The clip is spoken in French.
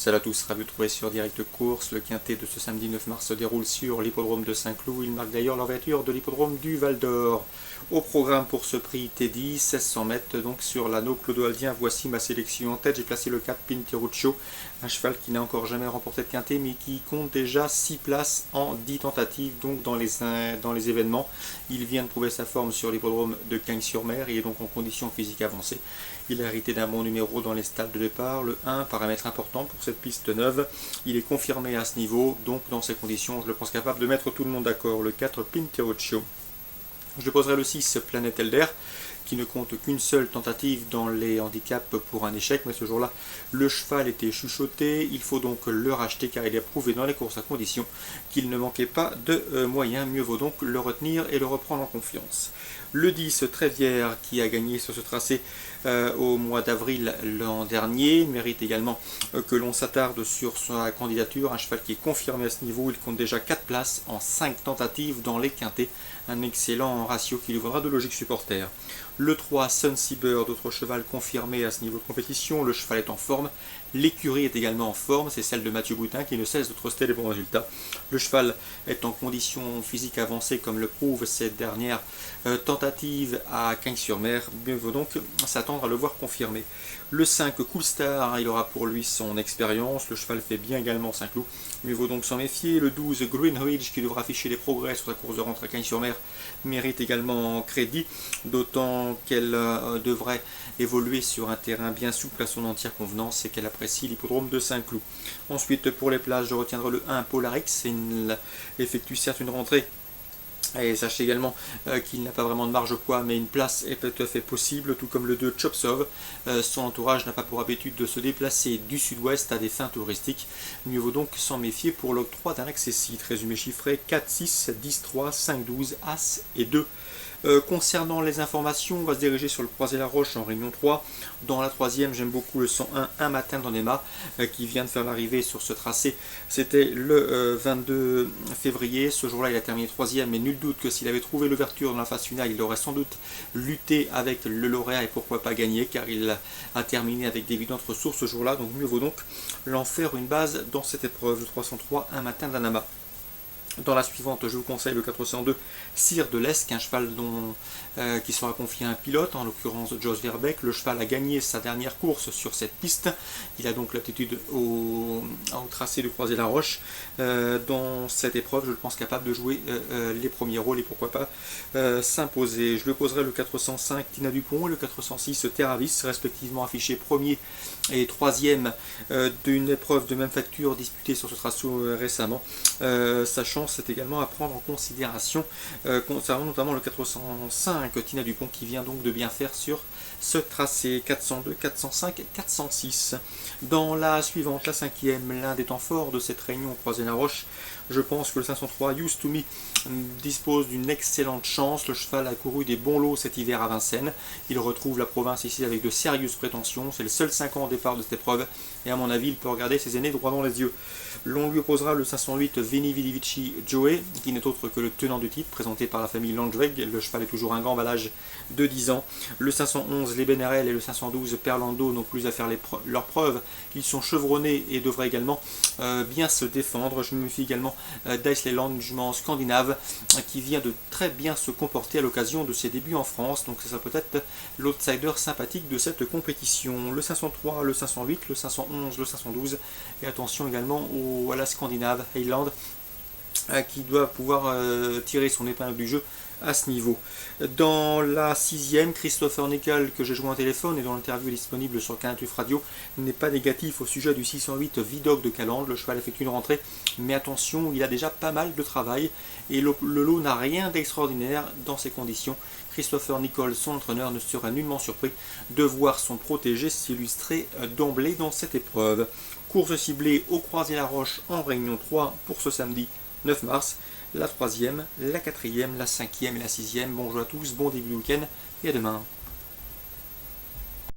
Salut à tous, ravi de vous retrouver sur Direct Course. Le quintet de ce samedi 9 mars se déroule sur l'hippodrome de Saint-Cloud. Il marque d'ailleurs l'ouverture de l'hippodrome du Val d'Or. Au programme pour ce prix Teddy, 1600 mètres donc sur l'anneau clodoaldien. Voici ma sélection en tête. J'ai placé le 4 Pinteruccio, un cheval qui n'a encore jamais remporté de quintet mais qui compte déjà 6 places en 10 tentatives donc dans les événements. Il vient de prouver sa forme sur l'hippodrome de Cagnes-sur-Mer. Il est donc en condition physique avancée. Il a hérité d'un bon numéro dans les stades de départ. Le 1, paramètre important pour cette piste neuve. Il est confirmé à ce niveau, donc dans ces conditions, je le pense capable de mettre tout le monde d'accord. Le 4, Pinteruccio. Je poserai le 6, Planète Elder, qui ne compte qu'une seule tentative dans les handicaps pour un échec, mais ce jour-là, le cheval était chuchoté. Il faut donc le racheter car il a prouvé dans les courses à condition qu'il ne manquait pas de moyens. Mieux vaut donc le retenir et le reprendre en confiance. Le 10, Trévière, qui a gagné sur ce tracé au mois d'avril l'an dernier, mérite également que l'on s'attarde sur sa candidature. Un cheval qui est confirmé à ce niveau. Il compte déjà 4 places en 5 tentatives dans les quintets. Un excellent ratio qui lui vaudra de logique supporter. Le 3, Sun Seabird, d'autres cheval confirmé à ce niveau de compétition. Le cheval est en forme. L'écurie est également en forme, c'est celle de Mathieu Boutin qui ne cesse de truster les bons résultats. Le cheval est en condition physique avancée comme le prouve cette dernière tentative à Cagnes-sur-Mer. Mieux vaut donc s'attendre à le voir confirmé. Le 5, Cool Star, il aura pour lui son expérience. Le cheval fait bien également Saint-Cloud. Mieux vaut donc s'en méfier. Le 12, Greenridge, qui devra afficher les progrès sur sa course de rentrée à Cagnes-sur-Mer, mérite également crédit, d'autant qu'elle devrait évoluer sur un terrain bien souple à son entière convenance et qu'elle apprécie l'hippodrome de Saint-Cloud. Ensuite, pour les places, je retiendrai le 1, Polarix. Il effectue certes une rentrée. Et sachez également qu'il n'a pas vraiment de marge poids, mais une place est tout à fait possible, tout comme le 2 Chopsov. Son entourage n'a pas pour habitude de se déplacer du sud-ouest à des fins touristiques. Mieux vaut donc s'en méfier pour l'octroi d'un accessite. Résumé chiffré 4, 6, 10, 3, 5, 12, As et 2. Concernant les informations, on va se diriger sur le Croisé-la-Roche en Réunion 3. Dans la troisième, j'aime beaucoup le 101 Un matin dans les mâts qui vient de faire l'arrivée sur ce tracé. C'était le 22 février. Ce jour-là, il a terminé troisième, mais nul doute que s'il avait trouvé l'ouverture dans la phase finale, il aurait sans doute lutté avec le lauréat et pourquoi pas gagné, car il a terminé avec d'évidentes ressources ce jour-là. Donc mieux vaut donc l'en faire une base dans cette épreuve. Le 303 Un matin d'un amas. Dans la suivante, je vous conseille le 402 Cire de l'Est, un cheval qui sera confié à un pilote, en l'occurrence Jos Verbeek. Le cheval a gagné sa dernière course sur cette piste. Il a donc l'aptitude au tracé de Croisé-la-Roche. Dans cette épreuve, je le pense capable de jouer les premiers rôles et pourquoi pas s'imposer. Je lui poserai le 405 Tina Dupont et le 406 Terravis, respectivement affichés premier et troisième d'une épreuve de même facture disputée sur ce tracé récemment, sachant c'est également à prendre en considération concernant notamment le 405 Tina Dupont qui vient donc de bien faire sur ce tracé. 402, 405, 406. Dans la suivante, la cinquième, l'un des temps forts de cette réunion Croisé-la-Roche, je pense que le 503 Used to Me dispose d'une excellente chance. Le cheval a couru des bons lots cet hiver à Vincennes. Il retrouve la province ici avec de sérieuses prétentions. C'est le seul 5 ans au départ de cette épreuve et à mon avis il peut regarder ses aînés droit dans les yeux. L'on lui opposera le 508 Veni Vidi Vici Joe, qui n'est autre que le tenant du titre présenté par la famille Landweg. Le cheval est toujours un grand à l'âge de 10 ans. Le 511 Les Benerel et le 512 Perlando n'ont plus à faire leurs preuves. Ils sont chevronnés et devraient également bien se défendre. Je me méfie également d'Iceland, jument scandinave, qui vient de très bien se comporter à l'occasion de ses débuts en France. Donc ça peut être l'outsider sympathique de cette compétition. Le 503, le 508, le 511, le 512. Et attention également à la scandinave, Highland, qui doit pouvoir tirer son épingle du jeu à ce niveau. Dans la sixième, Christopher Nickel, que j'ai joué en téléphone et dont l'interview est disponible sur Canal+ Radio, n'est pas négatif au sujet du 608 Vidocq de Calandre. Le cheval effectue une rentrée, mais attention, il a déjà pas mal de travail et le lot n'a rien d'extraordinaire dans ces conditions. Christopher Nickel, son entraîneur, ne sera nullement surpris de voir son protégé s'illustrer d'emblée dans cette épreuve. Course ciblée au Croisé-la-Roche en Réunion 3 pour ce samedi 9 mars. La troisième, la quatrième, la cinquième et la sixième. Bonjour à tous, bon début de week-end et à demain.